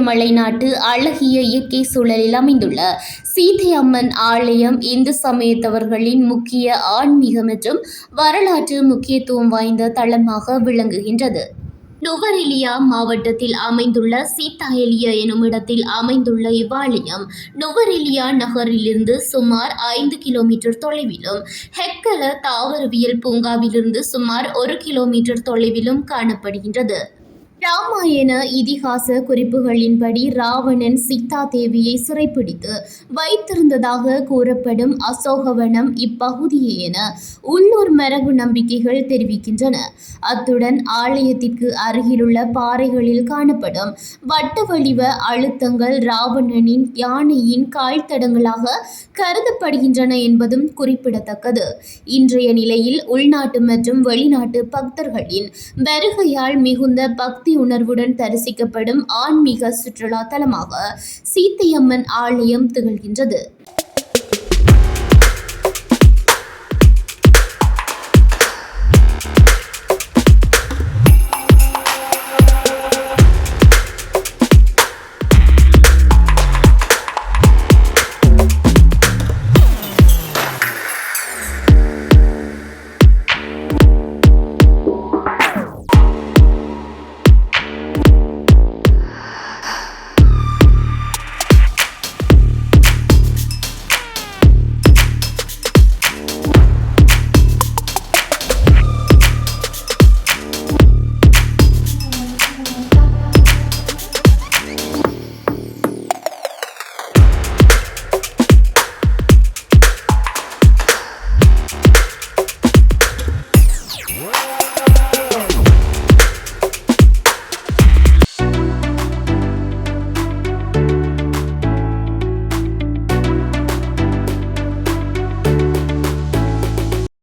மலைநாட்டு அழகிய இயற்கை சூழலில் அமைந்துள்ள சீதை அம்மன் ஆலயம் இந்து சமயத்தவர்களின் முக்கிய ஆன்மீக மற்றும் வரலாற்று முக்கியத்துவம் வாய்ந்த தலமாக விளங்குகின்றது. நுவரெலியா மாவட்டத்தில் அமைந்துள்ள சீதாயலிய எனும் இடத்தில் அமைந்துள்ள இவ்வாலயம் நுவரெலியா நகரிலிருந்து சுமார் 5 கிலோமீட்டர் தொலைவிலும், ஹெக்கல தாவரவியல் பூங்காவிலிருந்து சுமார் 1 கிலோமீட்டர் தொலைவிலும் காணப்படுகின்றது. ராமாயண இதிகாச குறிப்புகளின்படி ராவணன் சீதா தேவியை சிறைப்பிடித்து வைத்திருந்ததாக கூறப்படும் அசோகவனம் இப்பகுதியே என உள்ளூர் மரபு நம்பிக்கைகள் தெரிவிக்கின்றன. அத்துடன் ஆலயத்திற்கு அருகிலுள்ள பாறைகளில் காணப்படும் வட்ட வடிவ அழுத்தங்கள் ராவணனின் யானையின் கால் தடங்களாக கருதப்படுகின்றன என்பதும் குறிப்பிடத்தக்கது. இன்றைய நிலையில் உள்நாட்டு மற்றும் வெளிநாட்டு பக்தர்களின் வருகையால் மிகுந்த பக்தி உணர்வுடன் தரிசிக்கப்படும் ஆன்மீக சுற்றுலா தலமாக சீதையம்மன் ஆலயம் திகழ்கின்றது.